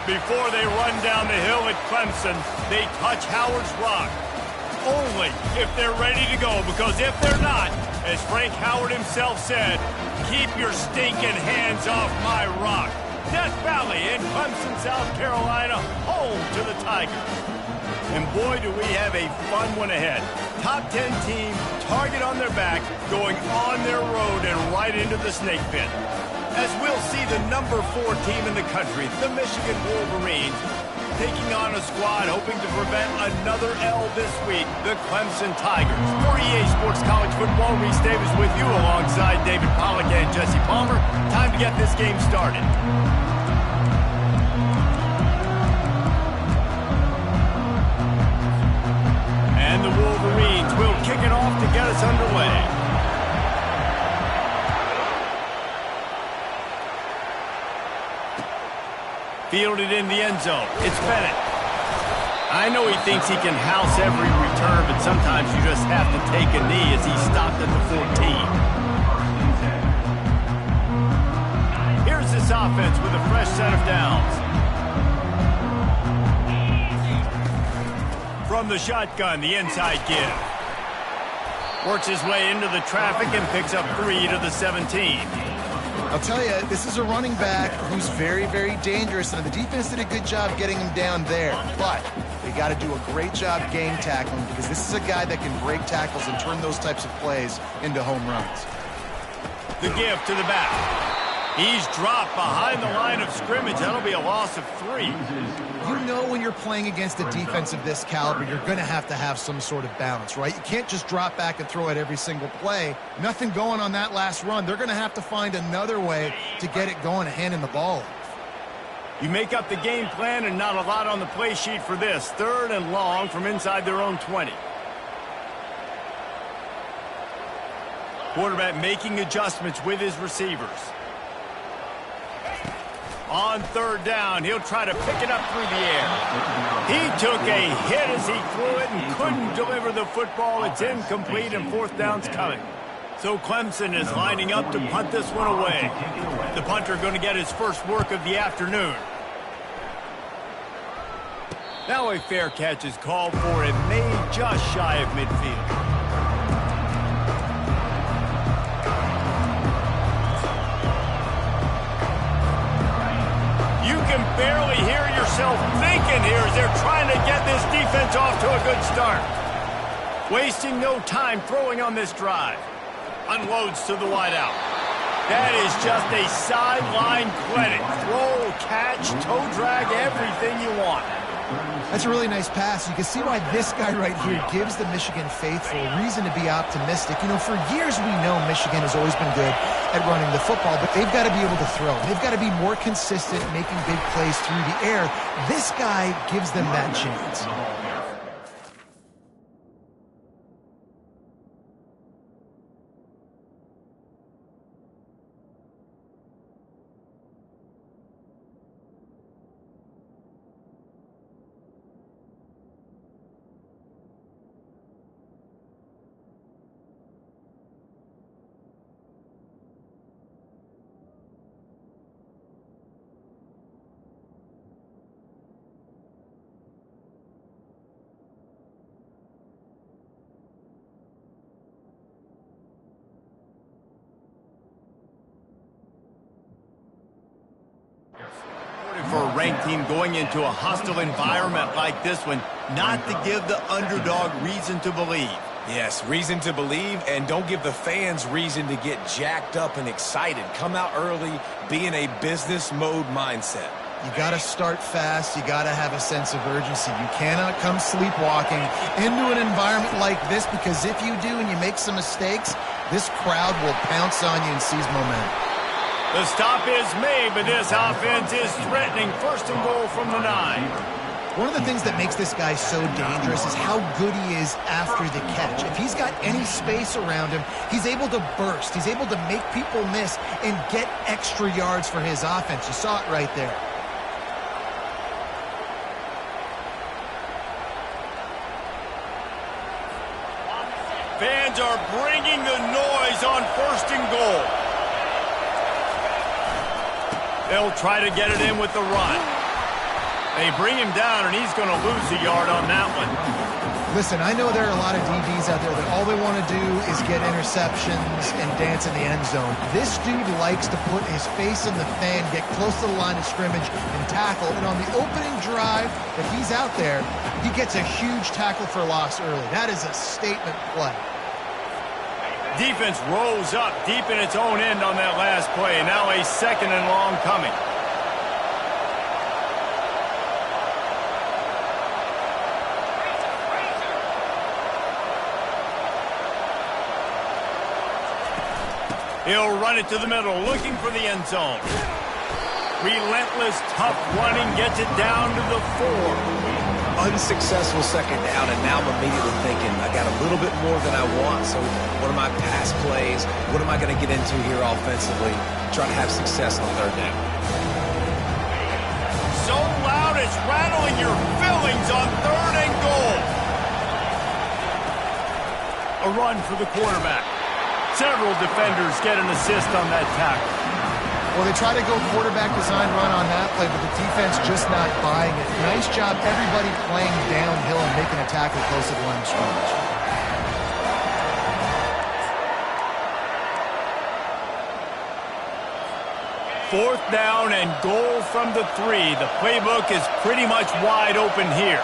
Before they run down the hill at Clemson, they touch Howard's rock. Only if they're ready to go, because if they're not, as Frank Howard himself said, keep your stinking hands off my rock. Death Valley in Clemson, South Carolina, home to the Tigers. And boy, do we have a fun one ahead. Top 10 team, target on their back, going on their road and right into the snake pit. As we'll see the number 4 team in the country, the Michigan Wolverines, taking on a squad hoping to prevent another L this week, the Clemson Tigers. For EA Sports College Football, Reese Davis with you alongside David Pollack and Jesse Palmer. Time to get this game started. And the Wolverines will kick it off to get us underway. Fielded in the end zone. It's Bennett. I know he thinks he can house every return, but sometimes you just have to take a knee as he's stopped at the 14. Here's this offense with a fresh set of downs. From the shotgun, the inside give. Works his way into the traffic and picks up 3 to the 17. I'll tell you, this is a running back who's very, very dangerous, and the defense did a good job getting him down there. But they got to do a great job game tackling, because this is a guy that can break tackles and turn those types of plays into home runs. The give to the back. He's dropped behind the line of scrimmage. That'll be a loss of 3. You know when you're playing against a defense of this caliber, you're going to have some sort of balance, right? You can't just drop back and throw it every single play. Nothing going on that last run. They're going to have to find another way to get it going and handing the ball. You make up the game plan and not a lot on the play sheet for this. 3rd and long from inside their own 20. Quarterback making adjustments with his receivers. On 3rd down, he'll try to pick it up through the air. He took a hit as he threw it and couldn't deliver the football. It's incomplete and 4th down's coming. So Clemson is lining up to punt this one away. The punter going to get his first work of the afternoon. Now a fair catch is called for and made just shy of midfield. Barely hear yourself thinking here as they're trying to get this defense off to a good start. Wasting no time throwing on this drive. Unloads to the wideout. That is just a sideline clinic. Throw, catch, toe drag, everything you want. That's a really nice pass. You can see why this guy right here gives the Michigan faithful reason to be optimistic. You know, for years we know Michigan has always been good at running the football, but they've got to be able to throw. They've got to be more consistent making big plays through the air. This guy gives them that chance. For a ranked team going into a hostile environment like this one, not to give the underdog reason to believe. Yes, reason to believe, and don't give the fans reason to get jacked up and excited. Come out early, be in a business mode mindset. You got to start fast. You got to have a sense of urgency. You cannot come sleepwalking into an environment like this, because if you do and you make some mistakes, this crowd will pounce on you and seize momentum. The stop is made, but this offense is threatening. 1st and goal from the 9. One of the things that makes this guy so dangerous is how good he is after the catch. If he's got any space around him, he's able to burst. He's able to make people miss and get extra yards for his offense. You saw it right there. Fans are bringing the noise on 1st and goal. They'll try to get it in with the run. They bring him down, and he's going to lose a yard on that one. Listen, I know there are a lot of DBs out there that all they want to do is get interceptions and dance in the end zone. This dude likes to put his face in the fan, get close to the line of scrimmage, and tackle. And on the opening drive that he's out there, he gets a huge tackle for loss early. That is a statement play. Defense rolls up deep in its own end on that last play. Now a 2nd and long coming. He'll run it to the middle, looking for the end zone. Relentless, tough running, gets it down to the 4. Unsuccessful 2nd down, and now I'm immediately thinking, I got a little bit more than I want, so what are my pass plays? What am I going to get into here offensively? Try to have success on 3rd down. So loud it's rattling your fillings on 3rd and goal. A run for the quarterback. Several defenders get an assist on that tackle. Well, they try to go quarterback design run on that play, but the defense just not buying it. Nice job, everybody playing downhill and making a tackle close to the line of scrimmage. Fourth down and goal from the 3. The playbook is pretty much wide open here.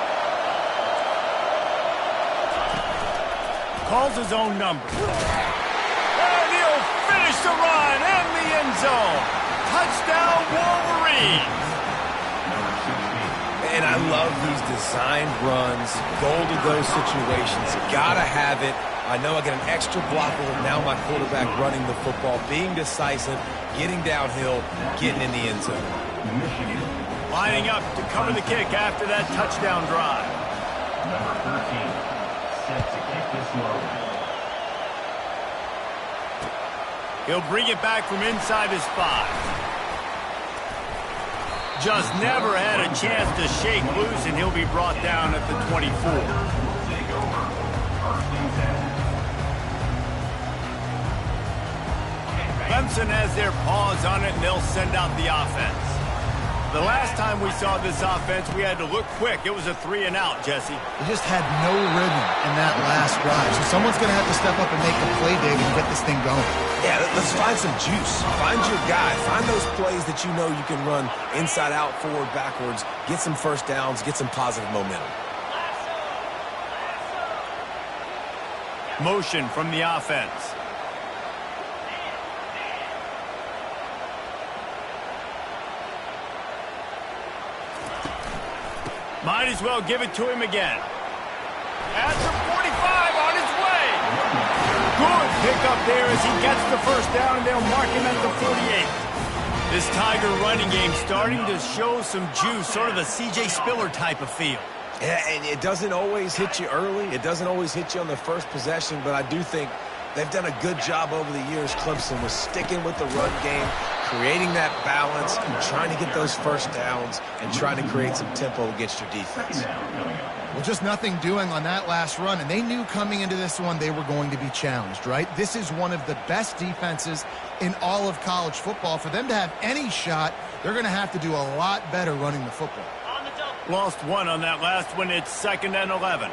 Calls his own number. Finish the run and the end zone. Touchdown, Wolverine. And I love these designed runs, goal-to-go situations. Gotta have it. I know I get an extra blocker with now my quarterback running the football, being decisive, getting downhill, getting in the end zone. Lining up to cover the kick after that touchdown drive. Number 13, set to kick this one. He'll bring it back from inside his 5. Just never had a chance to shake loose, and he'll be brought down at the 24. Clemson has their paws on it, and they'll send out the offense. The last time we saw this offense, we had to look quick. It was a 3 and out, Jesse. They just had no rhythm in that last drive. So someone's going to have to step up and make the play, David, and get this thing going. Yeah, let's find some juice. Find your guy. Find those plays that you know you can run inside out, forward, backwards. Get some first downs. Get some positive momentum. Motion from the offense. Might as well give it to him again. At the 45 on his way. Good pickup there as he gets the first down, and they'll mark him at the 48. This Tiger running game starting to show some juice, sort of a C.J. Spiller type of feel. Yeah, and it doesn't always hit you early. It doesn't always hit you on the first possession, but I do think they've done a good job over the years. Clemson was sticking with the run game, creating that balance, trying to get those first downs, and trying to create some tempo against your defense. Well, just nothing doing on that last run, and they knew coming into this one they were going to be challenged, right? This is one of the best defenses in all of college football. For them to have any shot, they're going to have to do a lot better running the football. Lost 1 on that last one. It's 2nd and 11.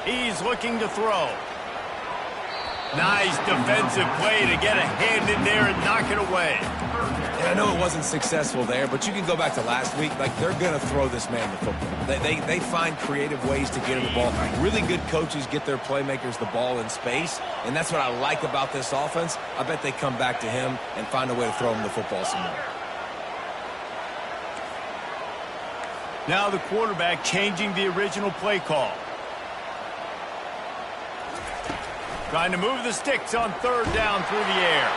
He's looking to throw. Nice defensive play to get a hand in there and knock it away. And I know it wasn't successful there, but you can go back to last week. Like, they're going to throw this man the football. They find creative ways to get him the ball. Really good coaches get their playmakers the ball in space, and that's what I like about this offense. I bet they come back to him and find a way to throw him the football some more. Now the quarterback changing the original play call. Trying to move the sticks on 3rd down through the air.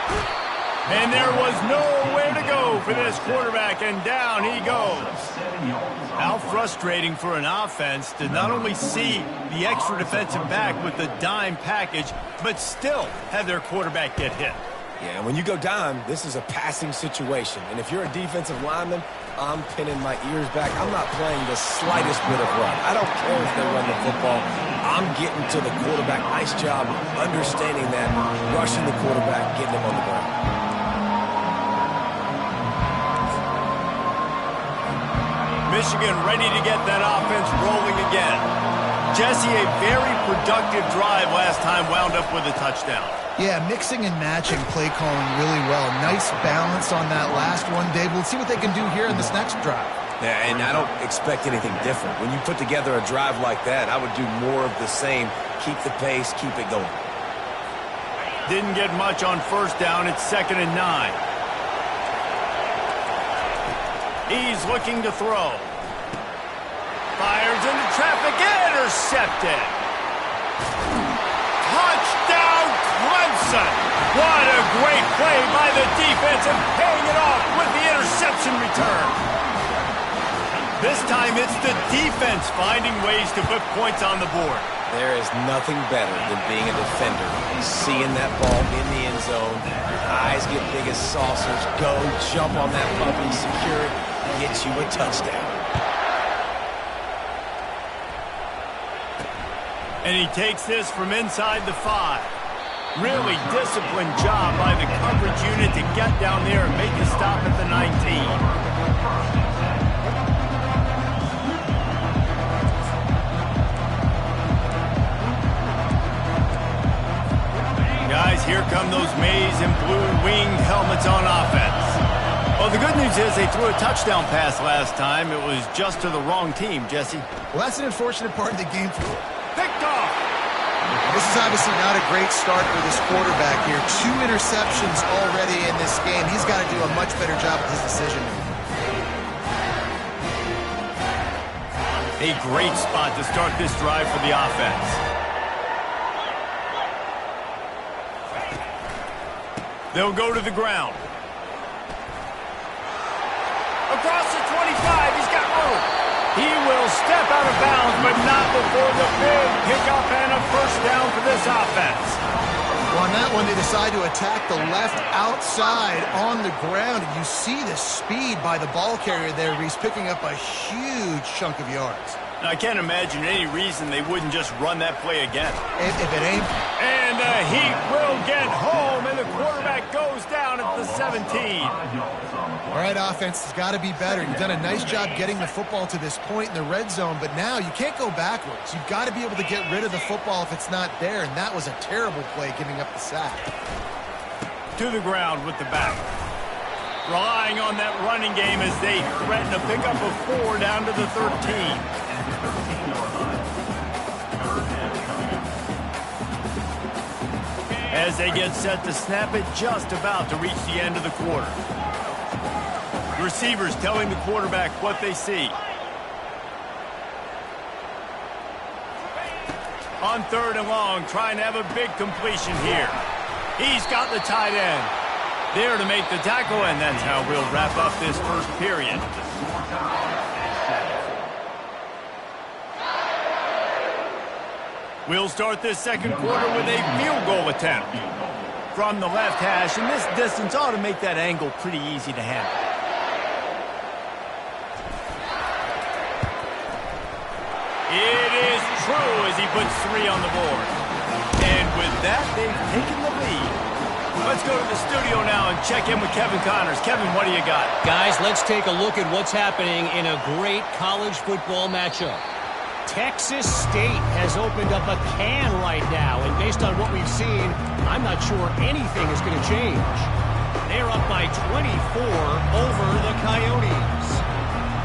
And there was nowhere to go for this quarterback, and down he goes. How frustrating for an offense to not only see the extra defensive back with the dime package, but still have their quarterback get hit. Yeah, when you go dime, this is a passing situation. And if you're a defensive lineman, I'm pinning my ears back. I'm not playing the slightest bit of run. I don't care if they run the football. I'm getting to the quarterback. Nice job understanding that, rushing the quarterback, getting him on the ground. Michigan ready to get that offense rolling again. Jesse, a very productive drive last time wound up with a touchdown. Yeah, mixing and matching play calling really well. Nice balance on that last one, Dave. We'll see what they can do here in this next drive. Yeah, and I don't expect anything different. When you put together a drive like that, I would do more of the same. Keep the pace, keep it going. Didn't get much on first down. It's 2nd and 9. He's looking to throw. Fires into traffic. Intercepted. Touchdown, Clemson. What a great play by the defense and paying it off with the interception return. This time it's the defense finding ways to put points on the board. There is nothing better than being a defender. Seeing that ball in the end zone, eyes get big as saucers, go, jump on that puppy, secure it, get you a touchdown. And he takes this from inside the 5. Really disciplined job by the coverage unit to get down there and make a stop at the 19. Guys, here come those maize and blue winged helmets on offense. Well, the good news is they threw a touchdown pass last time. It was just to the wrong team, Jesse. Well, that's an unfortunate part of the game for you. Picked off. This is obviously not a great start for this quarterback here. 2 interceptions already in this game. He's got to do a much better job with his decision. A great spot to start this drive for the offense. They'll go to the ground. Across the 25, he's got room. He will step out of bounds, but not before the big pickup and a first down for this offense. Well, on that one, they decide to attack the left outside on the ground. And you see the speed by the ball carrier there. He's picking up a huge chunk of yards. Now, I can't imagine any reason they wouldn't just run that play again. If it ain't. And the Heat will get home, and the quarterback goes down at the 17. All right, offense has got to be better. You've done a nice job getting the football to this point in the red zone, but now you can't go backwards. You've got to be able to get rid of the football if it's not there, and that was a terrible play giving up the sack. To the ground with the back. Relying on that running game as they threaten to pick up a 4 down to the 13. As they get set to snap it, just about to reach the end of the quarter. Receivers telling the quarterback what they see. On 3rd and long, trying to have a big completion here. He's got the tight end there to make the tackle, and that's how we'll wrap up this first period. We'll start this second quarter with a field goal attempt from the left hash, and this distance ought to make that angle pretty easy to handle. It is true as he puts 3 on the board. And with that, they've taken the lead. Let's go to the studio now and check in with Kevin Connors. Kevin, what do you got? Guys, let's take a look at what's happening in a great college football matchup. Texas State has opened up a can right now, and based on what we've seen, I'm not sure anything is going to change. They're up by 24 over the Coyotes.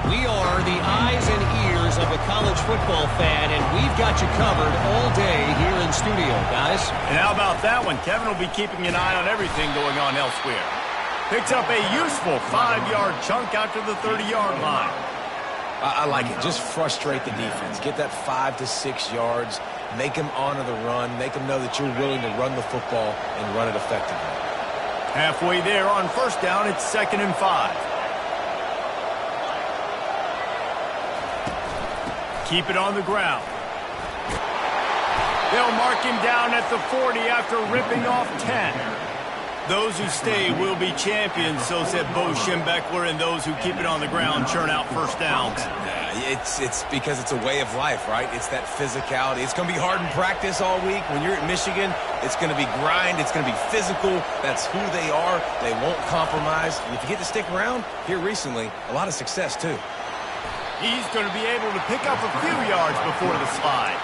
We are the eyes and ears of a college football fan, and we've got you covered all day here in studio, guys. And how about that one? Kevin will be keeping an eye on everything going on elsewhere. Picks up a useful 5-yard chunk out to the 30-yard line. I like it. Just frustrate the defense. Get that 5 to 6 yards. Make them honor the run. Make them know that you're willing to run the football and run it effectively. Halfway there on first down, it's 2nd and 5. Keep it on the ground. They'll mark him down at the 40 after ripping off 10. Those who stay will be champions, so said Bo Schembechler, and those who keep it on the ground churn out first downs. It's because it's a way of life, right? It's that physicality. It's going to be hard in practice all week. When you're at Michigan, it's going to be grind. It's going to be physical. That's who they are. They won't compromise. And if you get to stick around, here recently, a lot of success, too. He's going to be able to pick up a few yards before the slide.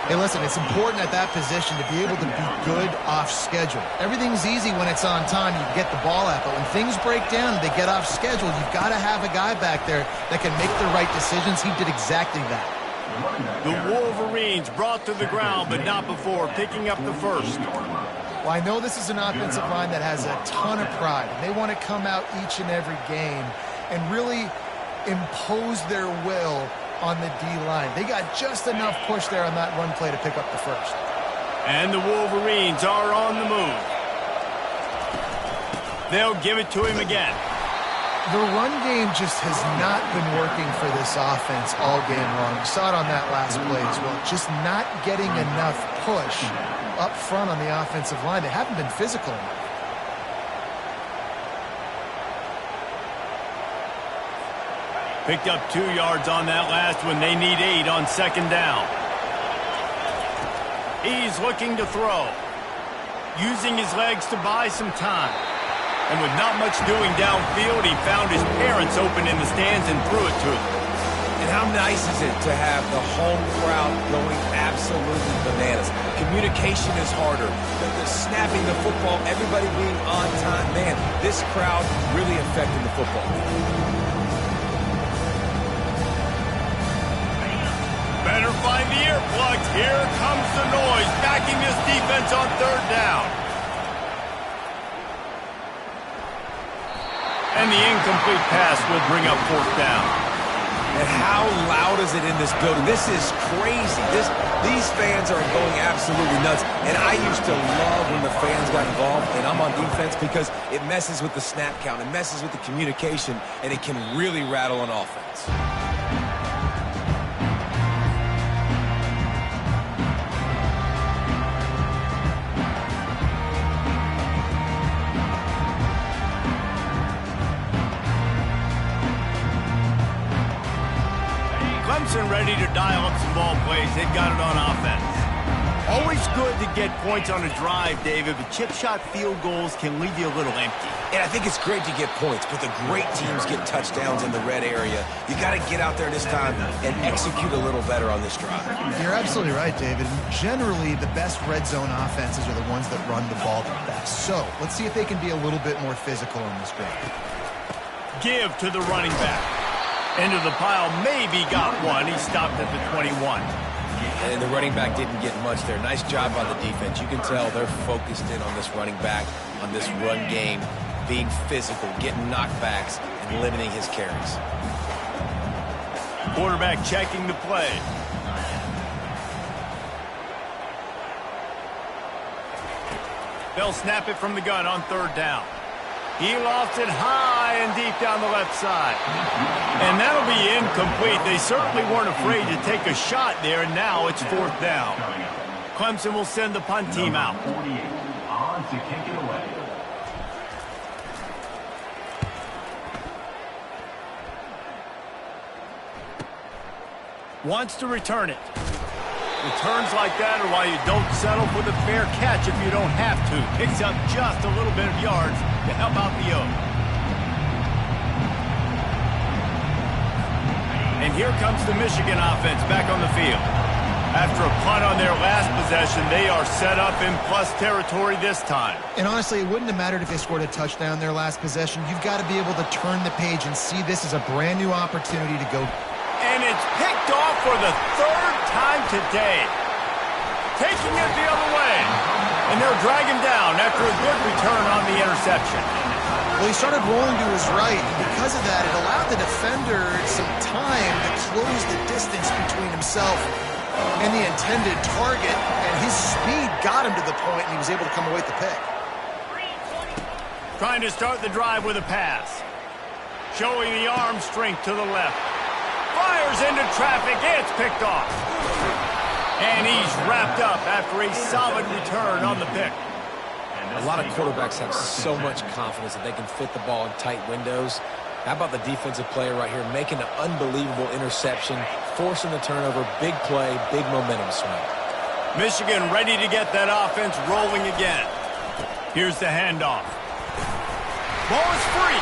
Hey, listen, it's important at that position to be able to be good off schedule. Everything's easy when it's on time. You get the ball out, but when things break down and they get off schedule, you've got to have a guy back there that can make the right decisions. He did exactly that. The Wolverines brought to the ground, but not before picking up the first. Well, I know this is an offensive line that has a ton of pride. They want to come out each and every game and really impose their will on the D-line. They got just enough push there on that run play to pick up the first. And the Wolverines are on the move. They'll give it to him again. The run game just has not been working for this offense all game long. We saw it on that last play as well. Just not getting enough push up front on the offensive line. They haven't been physical enough. Picked up 2 yards on that last one. They need 8 on second down. He's looking to throw. Using his legs to buy some time. And with not much doing downfield, he found his parents open in the stands and threw it to them. And how nice is it to have the home crowd going absolutely bananas? Communication is harder. The snapping the football, everybody being on time. Man, this crowd really affecting the football. Better find the earplugs. Here comes the noise, backing this defense on third down. And the incomplete pass will bring up fourth down. And how loud is it in this building? This is crazy. These fans are going absolutely nuts. And I used to love when the fans got involved, and I'm on defense because it messes with the snap count, it messes with the communication, and it can really rattle on offense. Clemson ready to dial up some ball plays. They've got it on offense. Always good to get points on a drive, David, but chip shot field goals can leave you a little empty. And I think it's great to get points, but the great teams get touchdowns in the red area. You got to get out there this time and execute a little better on this drive. You're absolutely right, David. Generally, the best red zone offenses are the ones that run the ball the best. So let's see if they can be a little bit more physical on this drive. Give to the running back. Into the pile, maybe got one. He stopped at the 21. And the running back didn't get much there. Nice job by the defense. You can tell they're focused in on this running back, on this run game, being physical, getting knockbacks, and limiting his carries. Quarterback checking the play. They'll snap it from the gun on third down. He lost it high and deep down the left side. And that'll be incomplete. They certainly weren't afraid to take a shot there, and now it's fourth down. Clemson will send the punt team out. 48 on to kick it away. Wants to return it. Returns like that are why you don't settle for the fair catch if you don't have to. Picks up just a little bit of yards to help out the Oak. And here comes the Michigan offense back on the field. After a punt on their last possession, they are set up in plus territory this time. And honestly, it wouldn't have mattered if they scored a touchdown their last possession. You've got to be able to turn the page and see this as a brand new opportunity to go. And it's picked off for the third time today. Taking it the other way. And they'll drag him down after a good return on the interception. Well, he started rolling to his right, and because of that, it allowed the defender some time to close the distance between himself and the intended target, and his speed got him to the point, and he was able to come away with the pick. Trying to start the drive with a pass. Showing the arm strength to the left. Fires into traffic. It's picked off. And he's wrapped up after a solid return on the pick. A lot of quarterbacks have so much confidence that they can fit the ball in tight windows. How about the defensive player right here making an unbelievable interception, forcing the turnover, big play, big momentum swing. Michigan ready to get that offense rolling again. Here's the handoff. Ball is free.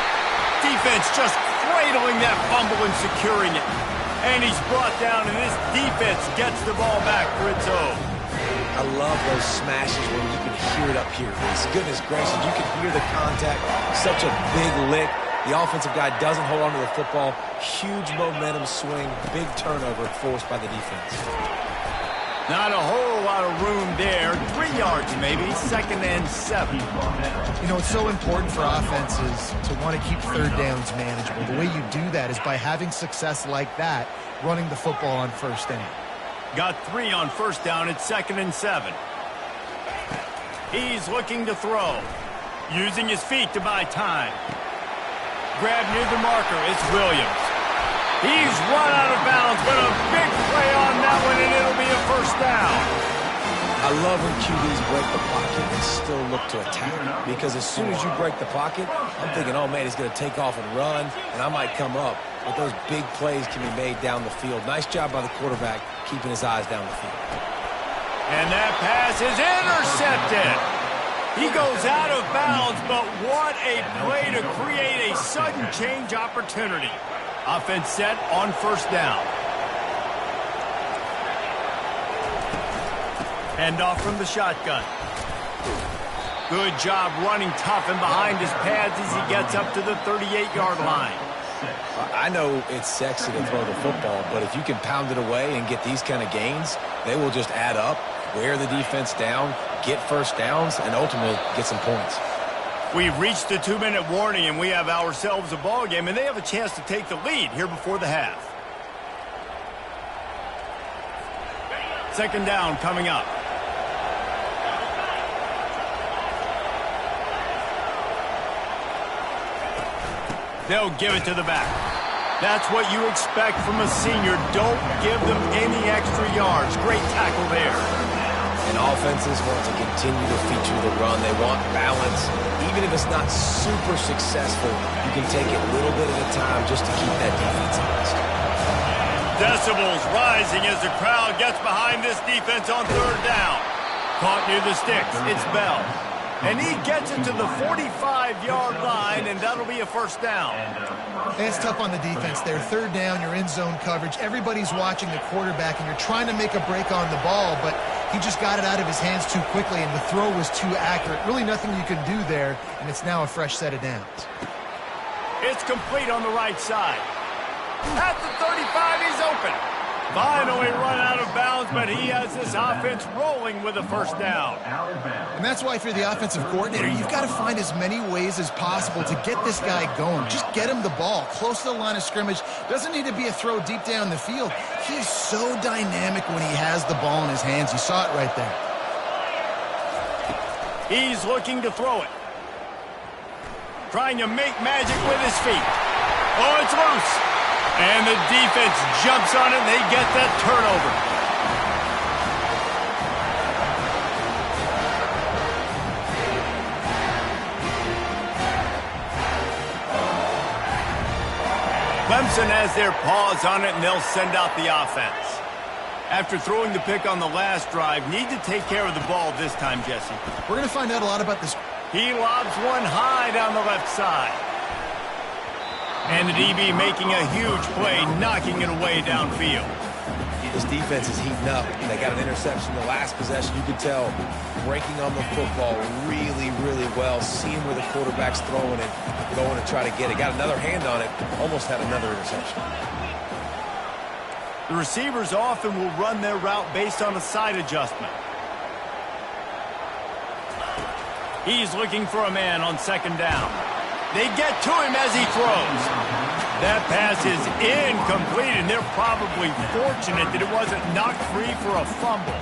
Defense just cradling that fumble and securing it. And he's brought down, and this defense gets the ball back for its own. I love those smashes where you can hear it up here. Goodness gracious, you can hear the contact. Such a big lick. The offensive guy doesn't hold on to the football. Huge momentum swing, big turnover forced by the defense. Not a whole lot of room there. 3 yards maybe, 2nd and 7. You know, it's so important for offenses to want to keep third downs manageable. The way you do that is by having success like that, running the football on first down. Got 3 on first down at 2nd and 7. He's looking to throw. Using his feet to buy time. Grab near the marker, it's Williams. He's run out of bounds, but a big play on that one, and it'll be a first down. I love when QBs break the pocket and still look to attack. Because as soon as you break the pocket, I'm thinking, oh, man, he's going to take off and run, and I might come up. But those big plays can be made down the field. Nice job by the quarterback keeping his eyes down the field. And that pass is intercepted. He goes out of bounds, but what a play to create a sudden change opportunity. Offense set on first down. Handoff from the shotgun. Good job running tough and behind his pads as he gets up to the 38-yard line. I know it's sexy to throw the football, but if you can pound it away and get these kind of gains, they will just add up, wear the defense down, get first downs, and ultimately get some points. We've reached the 2-minute warning, and we have ourselves a ball game, and they have a chance to take the lead here before the half. 2nd down coming up. They'll give it to the back. That's what you expect from a senior. Don't give them any extra yards. Great tackle there. And offenses want to continue to feature the run. They want balance. Even if it's not super successful, you can take it little bit at a time just to keep that defense honest. Decibels rising as the crowd gets behind this defense on 3rd down. Caught near the sticks. It's Bell. And he gets it to the 45-yard line, and that'll be a first down. It's tough on the defense there. 3rd down, you're in zone coverage. Everybody's watching the quarterback, and you're trying to make a break on the ball, but he just got it out of his hands too quickly, and the throw was too accurate. Really nothing you can do there, and it's now a fresh set of downs. It's complete on the right side. At the 35, he's open. Finally run out of bounds, but he has this offense rolling with a first down. And that's why if you're the offensive coordinator, you've got to find as many ways as possible to get this guy going. Just get him the ball close to the line of scrimmage. Doesn't need to be a throw deep down the field. He's so dynamic when he has the ball in his hands. You saw it right there. He's looking to throw it. Trying to make magic with his feet. Oh, it's loose. And the defense jumps on it, and they get that turnover. Clemson has their paws on it, and they'll send out the offense. After throwing the pick on the last drive, need to take care of the ball this time, Jesse. We're going to find out a lot about this. He lobs one high down the left side. And the DB making a huge play, knocking it away downfield. This defense is heating up. They got an interception the last possession. You could tell breaking on the football really, really well, seeing where the quarterback's throwing it, going to try to get it. Got another hand on it, almost had another interception. The receivers often will run their route based on a side adjustment. He's looking for a man on 2nd down. They get to him as he throws. That pass is incomplete, and they're probably fortunate that it wasn't knocked free for a fumble.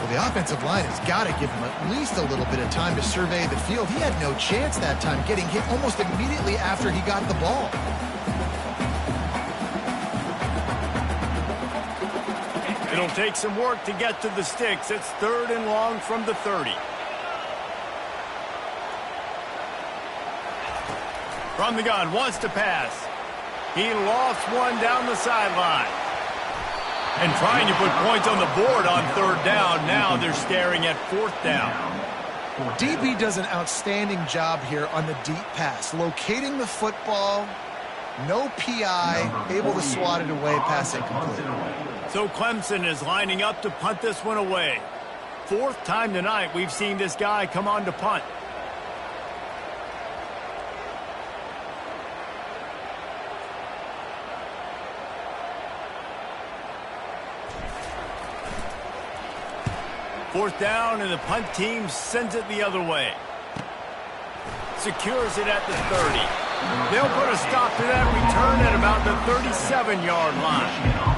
Well, the offensive line has got to give him at least a little bit of time to survey the field. He had no chance that time, getting hit almost immediately after he got the ball. It'll take some work to get to the sticks. It's 3rd and long from the 30. From the gun, wants to pass. He lofts one down the sideline. And trying to put points on the board on 3rd down. Now they're staring at 4th down. DB does an outstanding job here on the deep pass, locating the football No PI, able to swat it away, pass incomplete. So Clemson is lining up to punt this one away. Fourth time tonight we've seen this guy come on to punt. Fourth down, and the punt team sends it the other way. Secures it at the 30. They'll put a stop to that return at about the 37-yard line.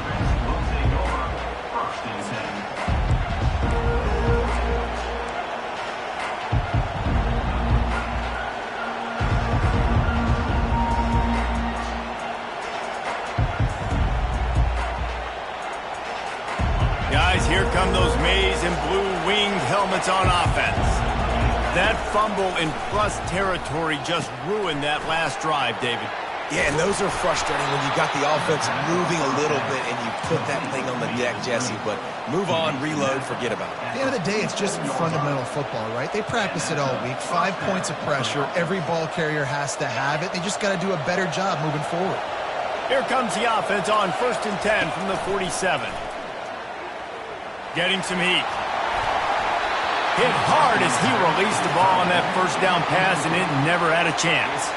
Guys, here come those maize and blue winged helmets on offense. That fumble in plus territory just ruined that last drive, David. Yeah, and those are frustrating when you got the offense moving a little bit and you put that thing on the deck, Jesse. But move on, reload, forget about it. At the end of the day, it's just fundamental football, right? They practice it all week. 5 points of pressure. Every ball carrier has to have it. They just got to do a better job moving forward. Here comes the offense on 1st and 10 from the 47. Getting some heat. Hit hard as he released the ball on that first down pass, and it never had a chance.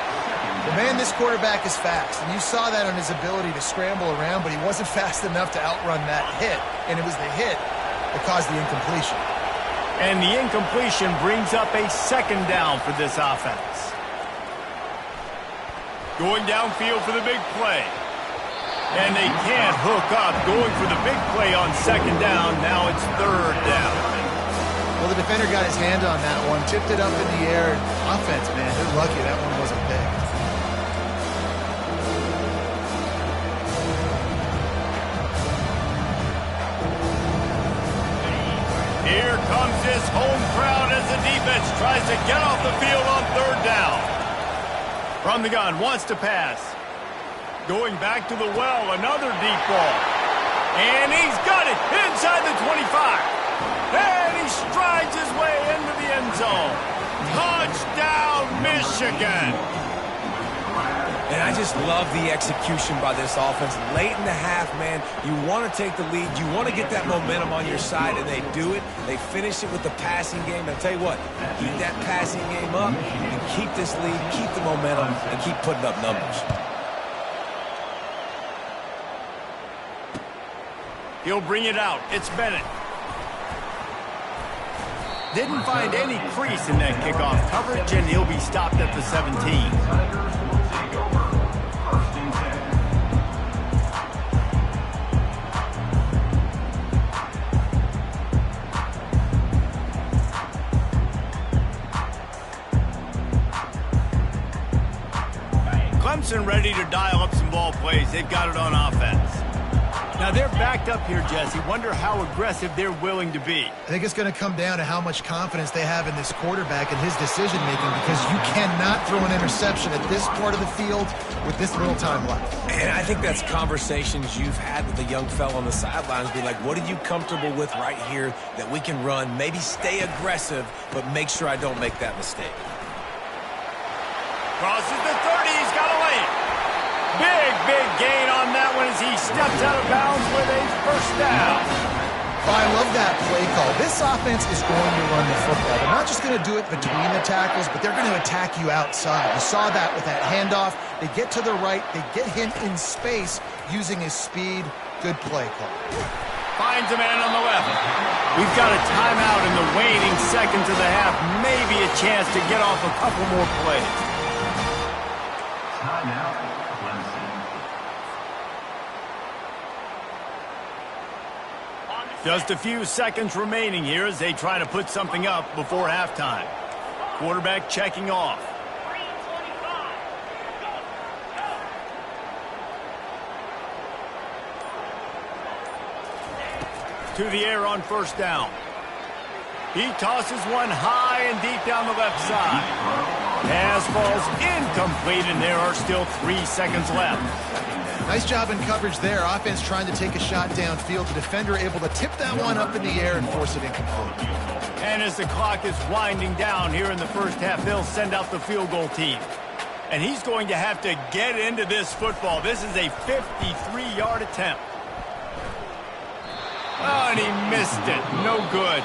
The man, this quarterback is fast, and you saw that on his ability to scramble around, but he wasn't fast enough to outrun that hit, and it was the hit that caused the incompletion. And the incompletion brings up a second down for this offense. Going downfield for the big play. And they can't hook up, going for the big play on second down. Now it's third down. Well, the defender got his hand on that one, tipped it up in the air. Offense, man, they're lucky that one wasn't picked. Here comes this home crowd as the defense tries to get off the field on third down. From the gun, wants to pass. Going back to the well, another deep ball. And he's got it inside the 25. And he strides his way into the end zone. Touchdown, Michigan. And I just love the execution by this offense. Late in the half, man, you want to take the lead. You want to get that momentum on your side, and they do it. They finish it with the passing game. And I'll tell you what, keep that passing game up and keep this lead, keep the momentum, and keep putting up numbers. He'll bring it out. It's Bennett. Didn't find any crease in that kickoff coverage, and he'll be stopped at the 17. Clemson ready to dial up some ball plays. They've got it on offense. Now they're backed up here, Jesse. Wonder how aggressive they're willing to be. I think it's going to come down to how much confidence they have in this quarterback and his decision-making, because you cannot throw an interception at this part of the field with this little time left. And I think that's conversations you've had with the young fella on the sidelines. Be like, what are you comfortable with right here that we can run? Maybe stay aggressive, but make sure I don't make that mistake. Crosses the 30. He's got to lay it. Big gain on that one as he steps out of bounds with a first down. Oh, I love that play call. This offense is going to run the football. They're not just going to do it between the tackles, but they're going to attack you outside. You saw that with that handoff. They get to the right. They get him in space using his speed. Good play call. Finds a man on the left. We've got a timeout in the waning seconds of the half. Maybe a chance to get off a couple more plays. Timeout, Clemson. Just a few seconds remaining here as they try to put something up before halftime. Quarterback checking off. To the air on first down. He tosses one high and deep down the left side. Pass falls incomplete, and there are still 3 seconds left. Nice job in coverage there. Offense trying to take a shot downfield. The defender able to tip that one up in the air and force it incomplete. And as the clock is winding down here in the first half, they'll send out the field goal team. and he's going to have to get into this football. This is a 53-yard attempt. Oh, and he missed it. No good.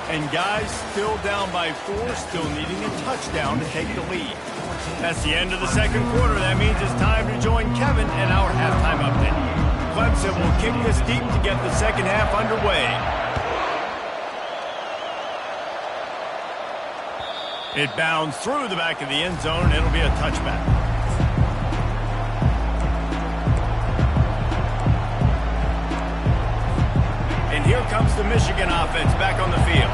And guys, still down by 4, still needing a touchdown to take the lead. That's the end of the second quarter. That means it's time to join Kevin and our halftime update. Clemson will kick this deep to get the second half underway. It bounds through the back of the end zone. It'll be a touchback. And here comes the Michigan offense back on the field.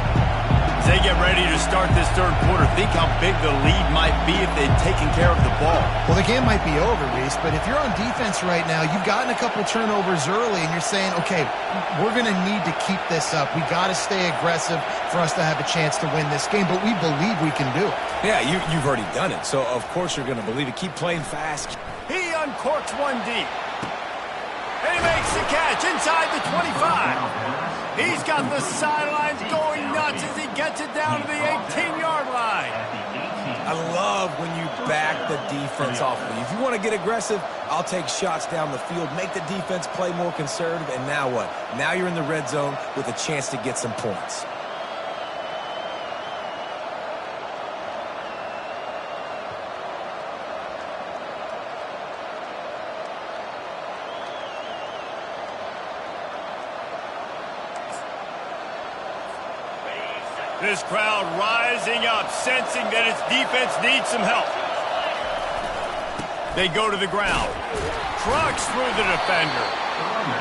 As they get ready to start this third quarter, think how big the lead might be if they'd taken care of the ball. Well, the game might be over, Reese, but if you're on defense right now, you've gotten a couple turnovers early, and you're saying, okay, we're going to need to keep this up. We got to stay aggressive for us to have a chance to win this game, but we believe we can do it. Yeah, you've already done it, so of course you're going to believe it. Keep playing fast. He uncorks one deep. And he makes the catch inside the 25. He's got the sidelines going nuts as he gets it down to the 18-yard line. I love when you back the defense off of you. If you want to get aggressive, I'll take shots down the field, make the defense play more conservative, and now what? Now you're in the red zone with a chance to get some points. This crowd rising up, sensing that its defense needs some help. They go to the ground. Trucks through the defender.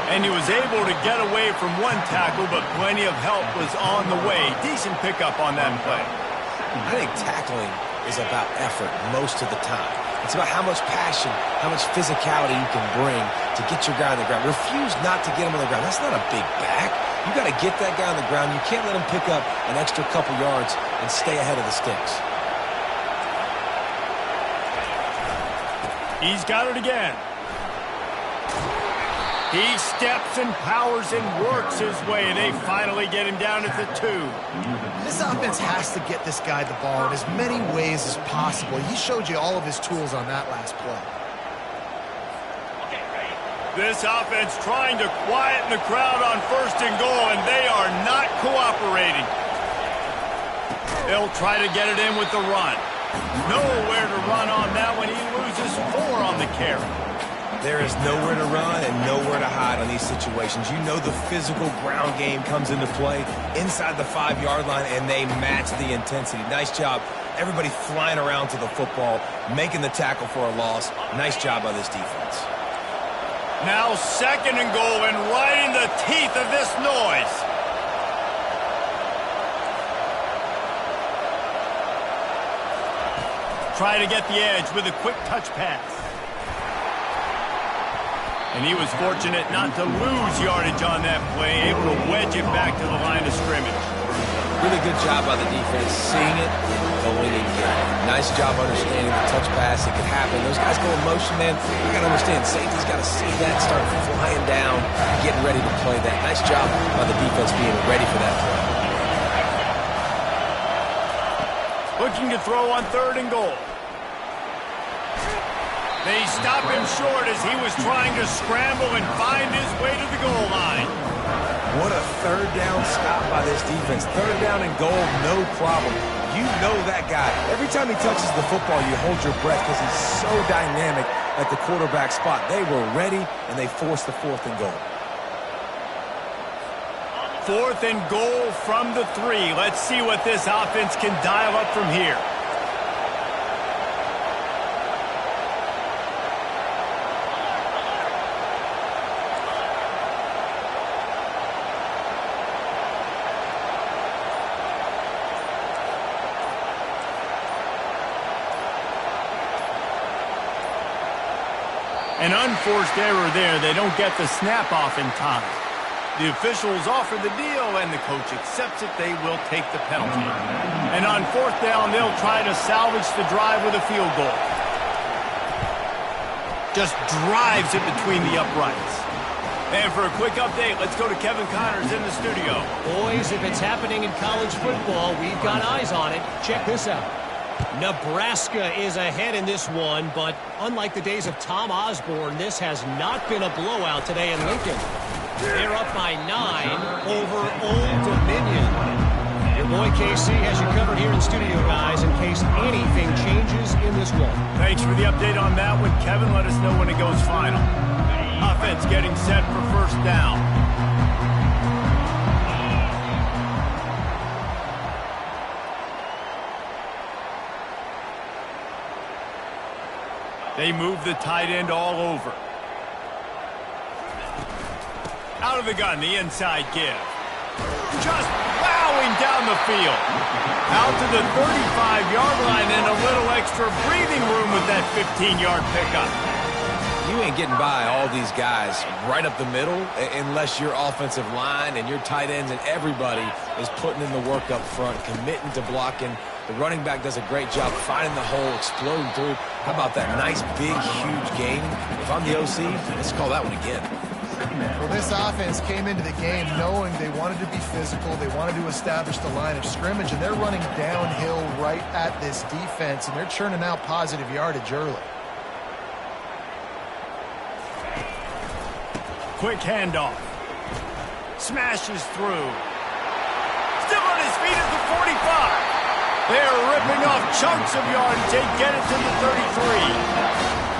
And he was able to get away from one tackle, but plenty of help was on the way. Decent pickup on that play. I think tackling is about effort most of the time. It's about how much passion, how much physicality you can bring to get your guy on the ground. Refuse not to get him on the ground. That's not a big back. You got to get that guy on the ground. You can't let him pick up an extra couple yards and stay ahead of the sticks. He's got it again. He steps and powers and works his way. They finally get him down at the 2. This offense has to get this guy the ball in as many ways as possible. He showed you all of his tools on that last play. This offense trying to quieten the crowd on 1st and goal, and they are not cooperating. They'll try to get it in with the run. Nowhere to run on that when he loses 4 on the carry. There is nowhere to run and nowhere to hide on these situations. You know the physical ground game comes into play inside the 5-yard line, and they match the intensity. Nice job. Everybody flying around to the football, making the tackle for a loss. Nice job by this defense. Now 2nd and goal, and right in the teeth of this noise. Try to get the edge with a quick touch pass. And he was fortunate not to lose yardage on that play, able to wedge it back to the line of scrimmage. Really good job by the defense, seeing it and going and getting it. Nice job understanding the touch pass. It could happen. Those guys go in motion, man. You got to understand, safety's got to see that, start flying down, getting ready to play that. Nice job by the defense being ready for that play. Looking to throw on 3rd and goal. They stop him short as he was trying to scramble and find his way to the goal line. What a 3rd down stop by this defense. 3rd down and goal, no problem. You know that guy. Every time he touches the football, you hold your breath because he's so dynamic at the quarterback spot. They were ready, and they forced the 4th and goal. 4th and goal from the 3. Let's see what this offense can dial up from here. An unforced error there. They don't get the snap off in time. The officials offer the deal, and the coach accepts it. They will take the penalty. And on 4th down, they'll try to salvage the drive with a field goal. Just drives it between the uprights. And for a quick update, let's go to Kevin Connors in the studio. Boys, if it's happening in college football, we've got eyes on it. Check this out. Nebraska is ahead in this one, but unlike the days of Tom Osborne, this has not been a blowout today in Lincoln. They're up by 9 over Old Dominion. Your boy KC has you covered here in studio, guys, in case anything changes in this one. Thanks for the update on that one, Kevin. Let us know when it goes final. Offense getting set for first down. They move the tight end all over. Out of the gun, the inside give. Just plowing down the field. Out to the 35-yard line and a little extra breathing room with that 15-yard pickup. You ain't getting by all these guys right up the middle unless your offensive line and your tight ends and everybody is putting in the work up front, committing to blocking. The running back does a great job finding the hole, exploding through. How about that nice, big, huge gain? If I'm the OC, let's call that one again. Well, this offense came into the game knowing they wanted to be physical. They wanted to establish the line of scrimmage, and they're running downhill right at this defense, and they're churning out positive yardage early. Quick handoff. Smashes through. Still on his feet at the 45. They're ripping off chunks of yardage. They get it to the 33.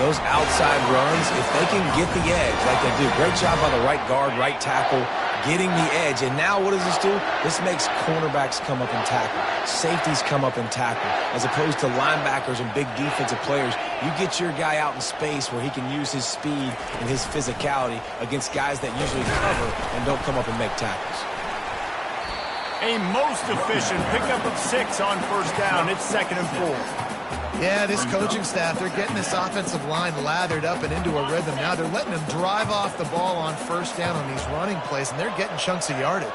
Those outside runs, if they can get the edge like they do, great job by the right guard, right tackle, getting the edge. And now what does this do? This makes cornerbacks come up and tackle. Safeties come up and tackle. As opposed to linebackers and big defensive players, you get your guy out in space where he can use his speed and his physicality against guys that usually cover and don't come up and make tackles. A most efficient pickup of 6 on first down. It's 2nd and 4. Yeah, this coaching staff, they're getting this offensive line lathered up and into a rhythm. Now they're letting them drive off the ball on first down on these running plays, and they're getting chunks of yardage.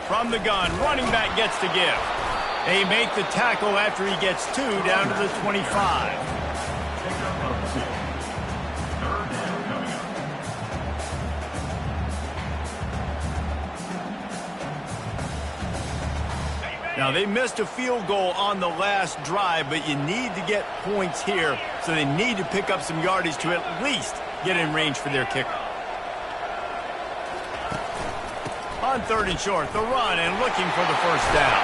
From the gun, running back gets to give. They make the tackle after he gets 2 down to the 25. Now, they missed a field goal on the last drive, but you need to get points here, so they need to pick up some yardage to at least get in range for their kicker. On 3rd and short, the run and looking for the first down.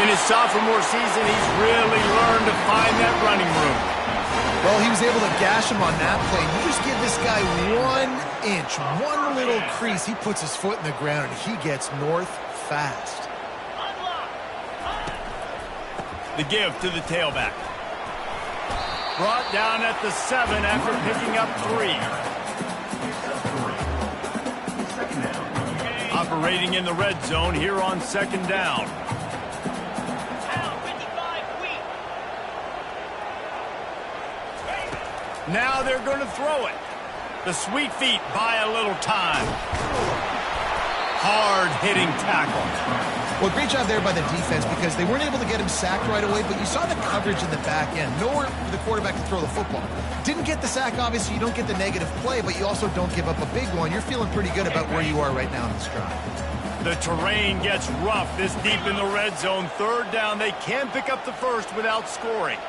In his sophomore season, he's really learned to find that running room. Well, he was able to gash him on that play. You just give this guy 1 inch, one little crease, he puts his foot in the ground, and he gets north fast. The give to the tailback. Brought down at the 7 after picking up 3. Operating in the red zone here on 2nd down. Now they're going to throw it. The sweet feet buy a little time. Hard-hitting tackle. Well, great job there by the defense because they weren't able to get him sacked right away, but you saw the coverage in the back end. Nowhere for the quarterback to throw the football. Didn't get the sack, obviously. You don't get the negative play, but you also don't give up a big one. You're feeling pretty good about where you are right now in this drive. The terrain gets rough this deep in the red zone. 3rd down. They can pick up the first without scoring.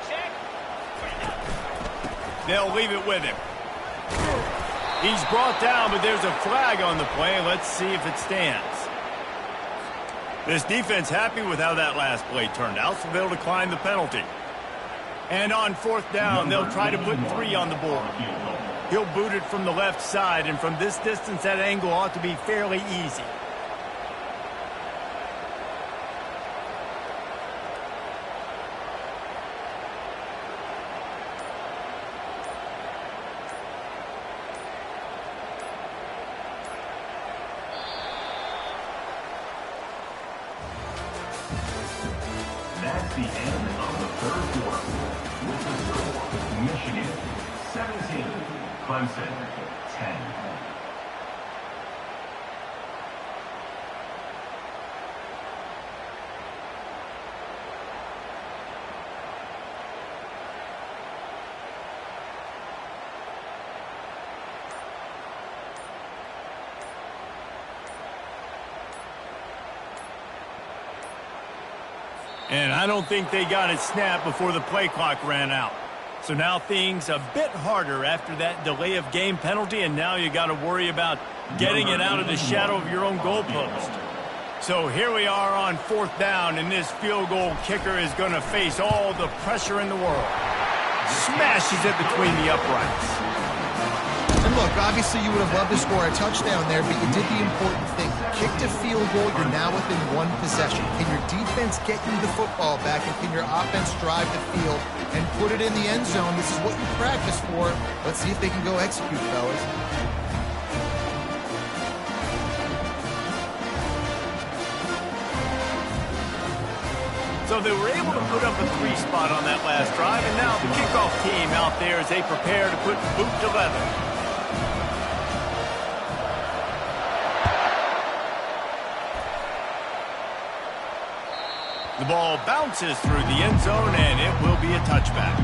They'll leave it with him. He's brought down, but there's a flag on the play. Let's see if it stands. This defense happy with how that last play turned out, so they'll decline the penalty. And on 4th down, they'll try to put 3 on the board. He'll boot it from the left side, and from this distance, that angle ought to be fairly easy. That's the end of the 3rd quarter. With the score, Michigan 17, Clemson 10. And I don't think they got it snapped before the play clock ran out. So now things a bit harder after that delay of game penalty, and now you got to worry about getting it out of the shadow of your own goalpost. So here we are on 4th down, and this field goal kicker is going to face all the pressure in the world. Smashes it between the uprights. And look, obviously you would have loved to score a touchdown there, but you did the important thing. You kicked a field goal, you're now within one possession. Can your defense get you the football back, and can your offense drive the field and put it in the end zone? This is what you practice for. Let's see if they can go execute, fellas. So they were able to put up a 3 spot on that last drive, and now the kickoff team out there as they prepare to put boot to leather. The ball bounces through the end zone, and it will be a touchback.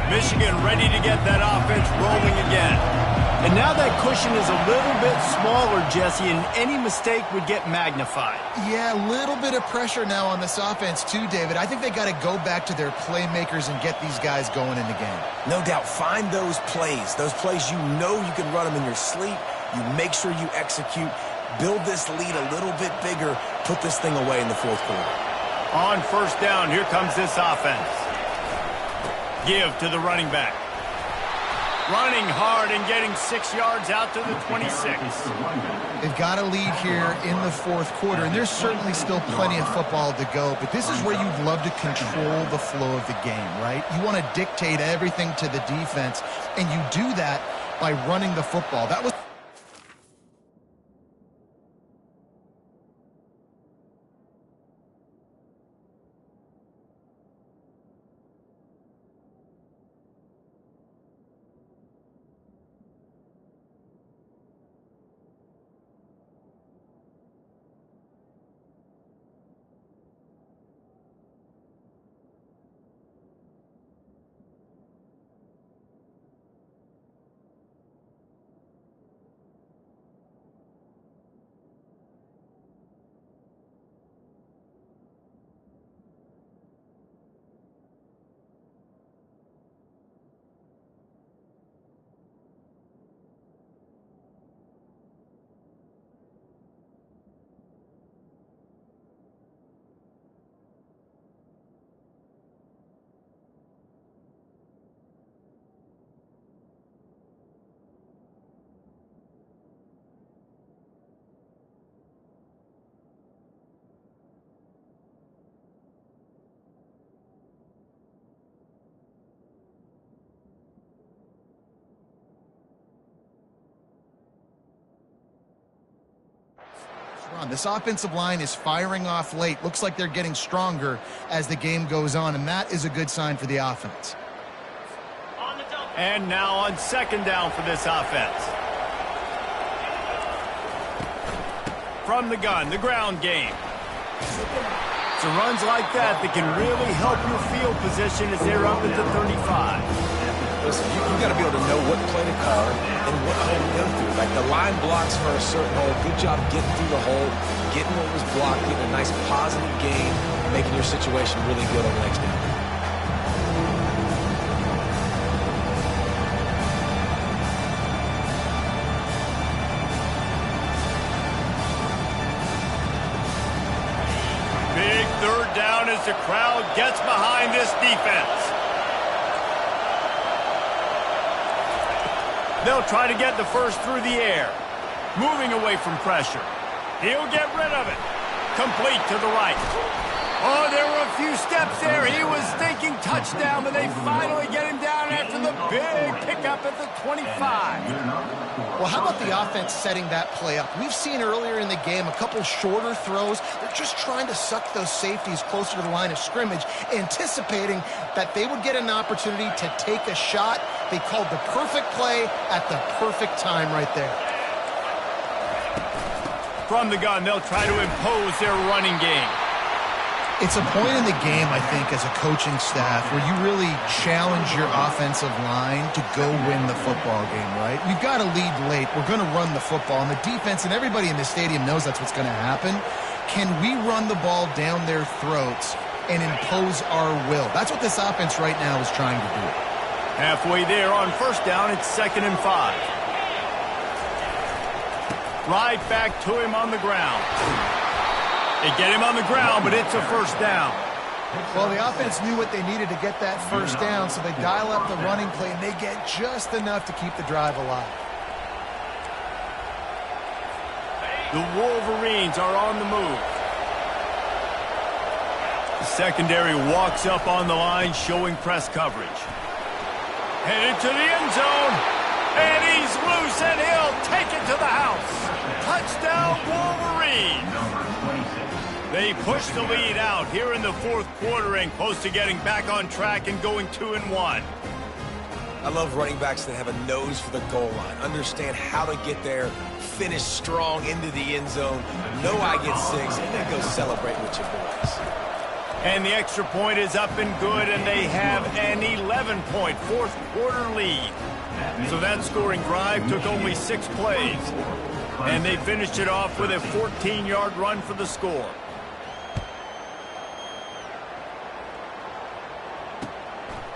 Michigan ready to get that offense rolling again. And now that cushion is a little bit smaller, Jesse, and any mistake would get magnified. Yeah, a little bit of pressure now on this offense too, David. I think they got to go back to their playmakers and get these guys going in the game. No doubt. Find those plays you know you can run them in your sleep. You make sure you execute. Build this lead a little bit bigger. Put this thing away in the 4th quarter. On 1st down, here comes this offense. Give to the running back. Running hard and getting 6 yards out to the 26. They've got a lead here in the 4th quarter, and there's certainly still plenty of football to go, but this is where you'd love to control the flow of the game, right? You want to dictate everything to the defense, and you do that by running the football. That was this offensive line is firing off late. Looks like they're getting stronger as the game goes on, and that is a good sign for the offense. And now on 2nd down for this offense. From the gun, the ground game. It's runs like that can really help your field position as they're up at the 35. Listen, you got to be able to know what play to call and what hole to go through. Like the line blocks for a certain hole. Good job getting through the hole, getting what was blocked, getting a nice positive gain, making your situation really good on the next down. Big 3rd down as the crowd gets behind this defense. They'll try to get the first through the air. Moving away from pressure. He'll get rid of it. Complete to the right. Oh, there were a few steps there. He was thinking touchdown, but they finally get him down after the big pickup at the 25. Well, how about the offense setting that play up? We've seen earlier in the game a couple shorter throws. They're just trying to suck those safeties closer to the line of scrimmage, anticipating that they would get an opportunity to take a shot. They called the perfect play at the perfect time right there. From the gun, they'll try to impose their running game. It's a point in the game, I think, as a coaching staff where you really challenge your offensive line to go win the football game, right? We've got to lead late. We're going to run the football. And the defense and everybody in the stadium knows that's what's going to happen. Can we run the ball down their throats and impose our will? That's what this offense right now is trying to do. Halfway there on first down, it's 2nd and 5. Right back to him on the ground. They get him on the ground, but it's a first down. Well, the offense knew what they needed to get that first down, so they dial up the running play, and they get just enough to keep the drive alive. The Wolverines are on the move. The secondary walks up on the line, showing press coverage. Headed to the end zone, and he's loose, and he'll take it to the house. Touchdown, Wolverines. They push the lead out here in the fourth quarter and close to getting back on track and going 2-1. I love running backs that have a nose for the goal line, understand how to get there, finish strong into the end zone, know I get 6, and then go celebrate with your boys. And the extra point is up and good, and they have an 11-point fourth quarter lead. So that scoring drive took only 6 plays, and they finished it off with a 14-yard run for the score.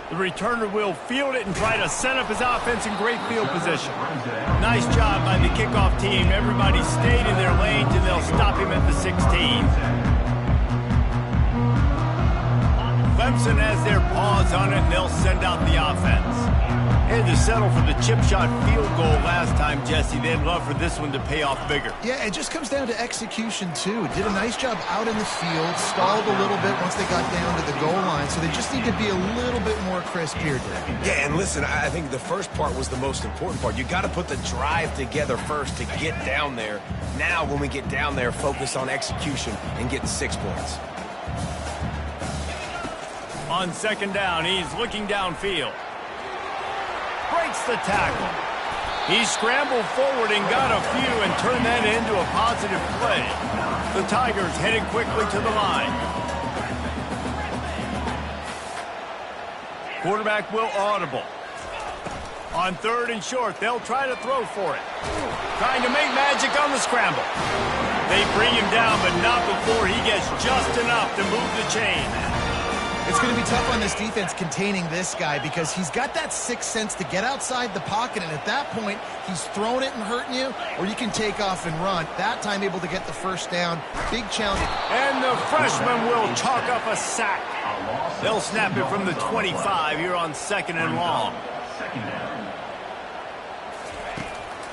The returner will field it and try to set up his offense in great field position. Nice job by the kickoff team. Everybody stayed in their lanes, and they'll stop him at the 16. Clemson has their paws on it, and they'll send out the offense. Had to settle for the chip shot field goal last time, Jesse. They'd love for this one to pay off bigger. Yeah, it just comes down to execution, too. Did a nice job out in the field, stalled a little bit once they got down to the goal line, so they just need to be a little bit more crisp here today. Yeah, and listen, I think the first part was the most important part. You got to put the drive together first to get down there. Now, when we get down there, focus on execution and getting 6 points. On 2nd down, he's looking downfield. Breaks the tackle. He scrambled forward and got a few and turned that into a positive play. The Tigers headed quickly to the line. Quarterback will audible. On 3rd and short, they'll try to throw for it. Trying to make magic on the scramble. They bring him down, but not before he gets just enough to move the chain. It's going to be tough on this defense containing this guy because he's got that 6th sense to get outside the pocket, and at that point, he's throwing it and hurting you, or you can take off and run. That time able to get the first down. Big challenge. And the freshman will chalk up a sack. They'll snap it from the 25 here on 2nd and long.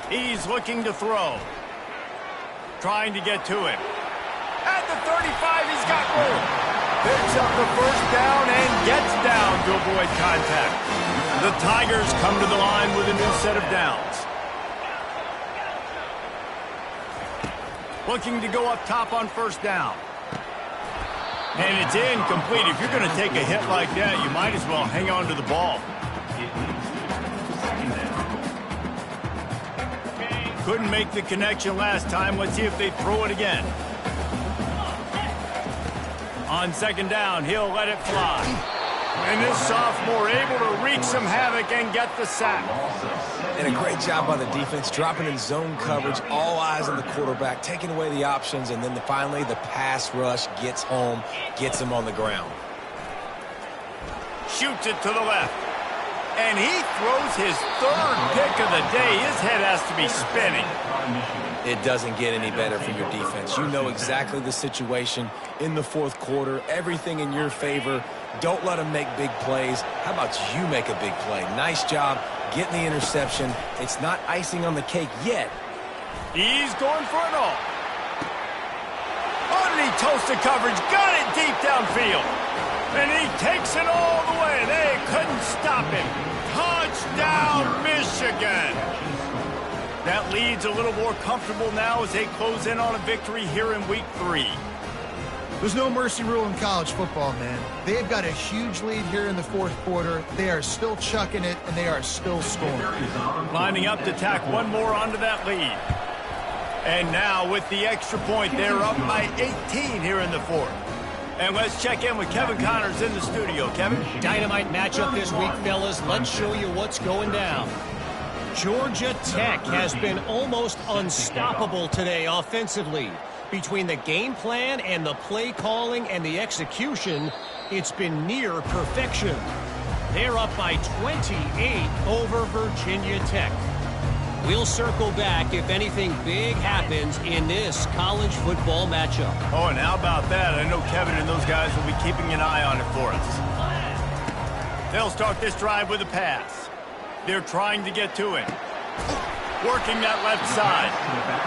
He's looking to throw. Trying to get to him. At the 35, he's got room. Picks up the first down and gets down to avoid contact. The Tigers come to the line with a new set of downs. Looking to go up top on first down. And it's incomplete. If you're going to take a hit like that, you might as well hang on to the ball. Couldn't make the connection last time. Let's see if they throw it again. On 2nd down, he'll let it fly. And this sophomore able to wreak some havoc and get the sack. And a great job by the defense, dropping in zone coverage, all eyes on the quarterback, taking away the options, and then finally the pass rush gets home, gets him on the ground. Shoots it to the left. And he throws his 3rd pick of the day. His head has to be spinning. It doesn't get any better for your defense. You know exactly the situation in the fourth quarter, everything in your favor. Don't let them make big plays. How about you make a big play? Nice job getting the interception. It's not icing on the cake yet. He's going for it all. Underneath toasted coverage, got it deep downfield. And he takes it all the way. They couldn't stop him. Touchdown, Michigan. That lead's a little more comfortable now as they close in on a victory here in week 3. There's no mercy rule in college football, man. They've got a huge lead here in the fourth quarter. They are still chucking it, and they are still scoring. Lining up to tack one more onto that lead. And now with the extra point, they're up by 18 here in the fourth. And let's check in with Kevin Connors in the studio. Kevin? Dynamite matchup this week, fellas. Let's show you what's going down. Georgia Tech has been almost unstoppable today offensively. Between the game plan and the play calling and the execution, it's been near perfection. They're up by 28 over Virginia Tech. We'll circle back if anything big happens in this college football matchup. Oh, and how about that? I know Kevin and those guys will be keeping an eye on it for us. They'll start this drive with a pass. They're trying to get to him. Working that left side.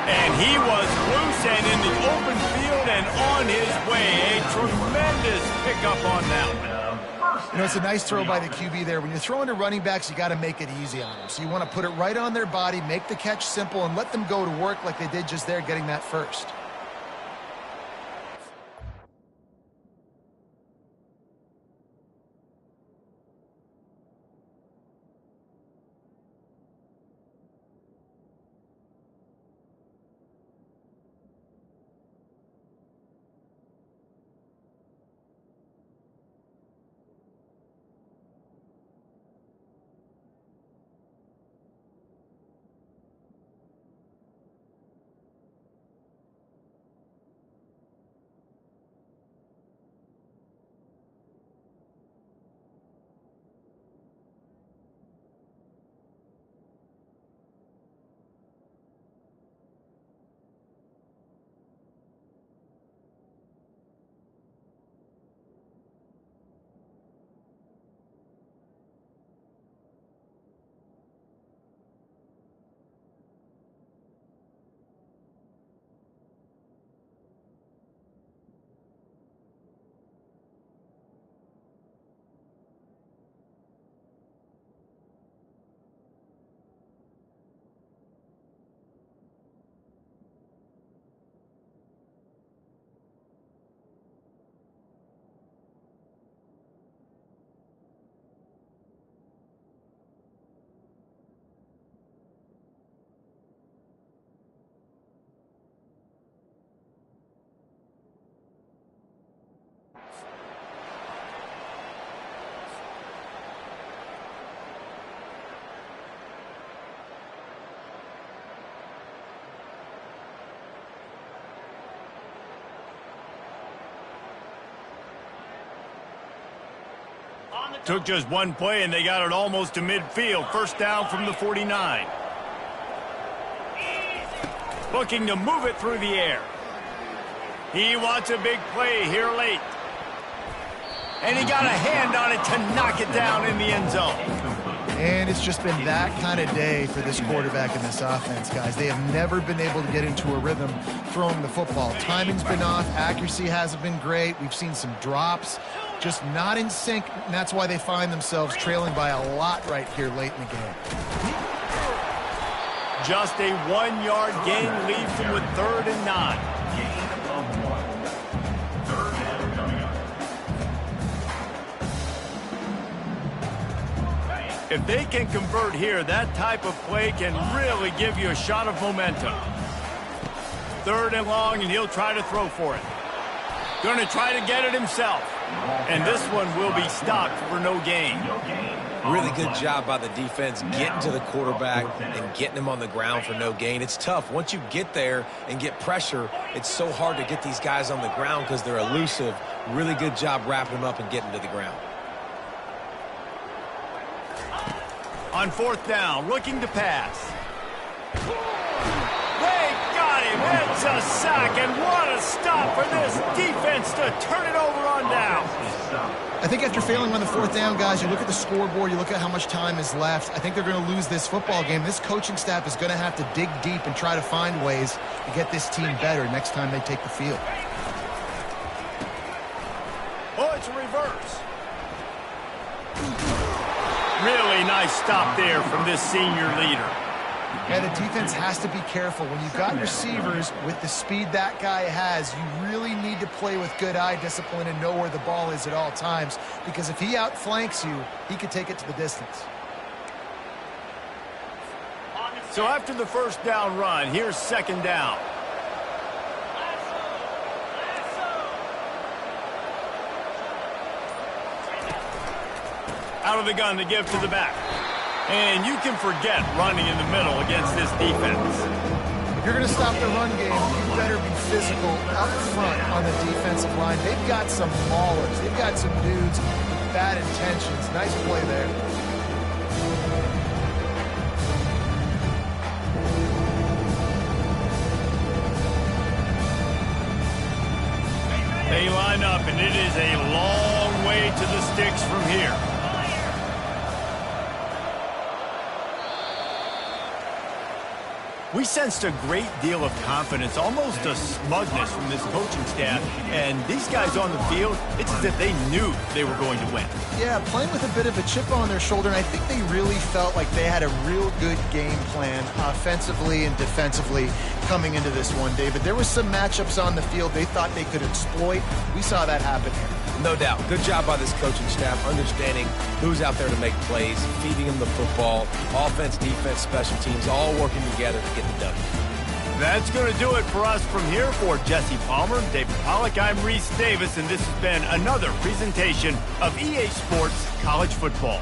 And he was loose and in the open field and on his way. A tremendous pickup on that one. You know, it's a nice throw by the QB there. When you're throwing to running backs, you got to make it easy on them. So you want to put it right on their body, make the catch simple, and let them go to work like they did just there, getting that first. Took just one play, and they got it almost to midfield. First down from the 49. Looking to move it through the air. He wants a big play here late. And he got a hand on it to knock it down in the end zone. And it's just been that kind of day for this quarterback and this offense, guys. They have never been able to get into a rhythm throwing the football. Timing's been off. Accuracy hasn't been great. We've seen some drops. Just not in sync, and that's why they find themselves trailing by a lot right here late in the game. Just a 1-yard gain leaves them with 3rd and 9. If they can convert here, that type of play can really give you a shot of momentum. 3rd and long, and he'll try to throw for it. Going to try to get it himself. And this one will be stopped for no gain. Really good job by the defense getting to the quarterback and getting him on the ground for no gain. It's tough. Once you get there and get pressure, it's so hard to get these guys on the ground because they're elusive. Really good job wrapping them up and getting to the ground. On 4th down, looking to pass. They got him. It's a sack, and what a stop for this defense to turn it over on down. I think after failing on the 4th down, guys, you look at the scoreboard, you look at how much time is left. I think they're going to lose this football game. This coaching staff is going to have to dig deep and try to find ways to get this team better next time they take the field. Oh, it's a reverse. Really nice stop there from this senior leader. Yeah, the defense has to be careful. When you've got receivers with the speed that guy has, you really need to play with good eye discipline and know where the ball is at all times, because if he outflanks you, he could take it to the distance. So after the 1st down run, here's 2nd down. out of the gun to give to the back. And you can forget running in the middle against this defense. If you're going to stop the run game, you better be physical up front on the defensive line. They've got some maulers. They've got some dudes with bad intentions. Nice play there. They line up, and it is a long way to the sticks from here. We sensed a great deal of confidence, almost a smugness from this coaching staff. And these guys on the field, it's as if they knew they were going to win. Yeah, playing with a bit of a chip on their shoulder, and I think they really felt like they had a real good game plan offensively and defensively coming into this one, David. There was some matchups on the field they thought they could exploit. We saw that happen here. No doubt. Good job by this coaching staff, understanding who's out there to make plays, feeding them the football, offense, defense, special teams, all working together to get the W. That's going to do it for us from here. For Jesse Palmer, David Pollack, I'm Reese Davis, and this has been another presentation of EA Sports College Football.